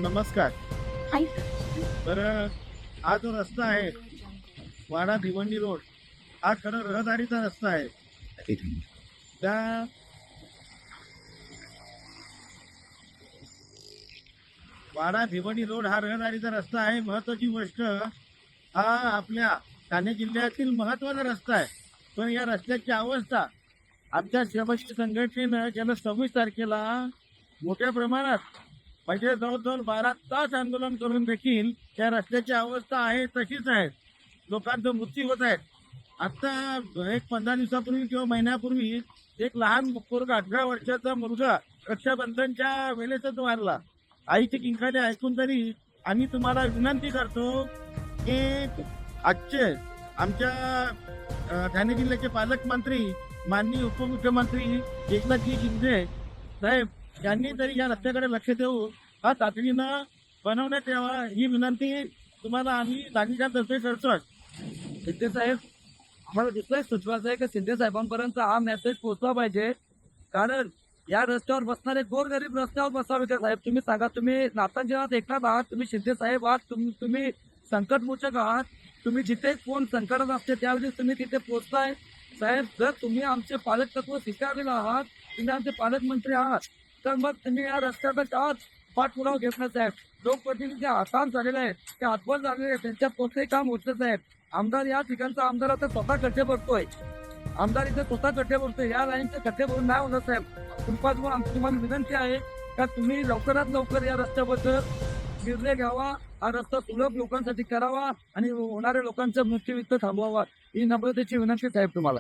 नमस्कार. तर हा जो रस्ता आहे वाडा भिवंडी रोड हा खरं रहदारीचा रस्ता आहे. त्या वाडा भिवंडी रोड हा रहदारीचा रस्ता आहे. महत्वाची गोष्ट हा आपल्या ठाणे जिल्ह्यातील महत्वाचा रस्ता आहे. पण या रस्त्याची अवस्था आमच्या श्रमजीवी संघटनेनं गेल्या 26 तारखेला मोठ्या प्रमाणात म्हणजे जवळजवळ 12 तास आंदोलन करून देखील त्या रस्त्याची अवस्था आहे तशीच आहे. लोकांचा मृत्यू होत आहेत. आता एक 15 दिवसापूर्वी किंवा महिन्यापूर्वी एक लहान पोरगा 18 वर्षाचा मुलगा रक्षाबंधनच्या वेळेसच वारला. आईची किंकाने ऐकून तरी आम्ही तुम्हाला विनंती करतो की आजचे आमच्या ठाणे जिल्ह्याचे पालकमंत्री माननीय उपमुख्यमंत्री एकनाथजी शिंदे साहेब यांनी तरी या रस्त्याकडे लक्ष देऊ हा तातडीनं बनवण्यात यावा ही विनंती तुम्हाला आम्ही नागरिकांतर्फे करतो. शिंदे साहेब आम्हाला दुसरंच सुचवायचं आहे की शिंदे साहेबांपर्यंत हा मेसेज पोहोचला पाहिजे. कारण या रस्त्यावर बसणारे गोरगरीब रस्त्यावर बसावे का साहेब? तुम्ही सांगा, तुम्ही नातांजनात एकनाथ आहात, तुम्ही शिंदे साहेब आहात, तुम्ही संकटमोचक आहात. तुम्ही जिथे कोण संकटात असते त्यावेळी तुम्ही तिथे पोहोचताय. साहेब, जर तुम्ही आमचे पालकत्व स्वीकारलेलं आहात, तुम्ही आमचे पालकमंत्री आहात, तर मग तुम्ही या रस्त्याचा का पाठपुरावा घेत नाही साहेब? लोकप्रतिनिधी आसान झालेले आहेत, ते आत्महत्या झालेले आहेत, त्यांच्या कोणतेही काम होत साहेब. आमदार या ठिकाणचा आमदार आता स्वतः खड्डे भरतोय. आमदार इथे स्वतः खड्डे भरतोय. या लाईनचे खड्डे भरून नाही होणार साहेब. कृपा आमची तुम्हाला विनंती आहे का तुम्ही लवकरात लवकर या रस्त्याबद्दल निर्णय घ्यावा. हा रस्ता सुलभ लोकांसाठी करावा आणि होणाऱ्या लोकांचा मृत्यू इथं थांबवावा ही नम्रतेची विनंती साहेब तुम्हाला.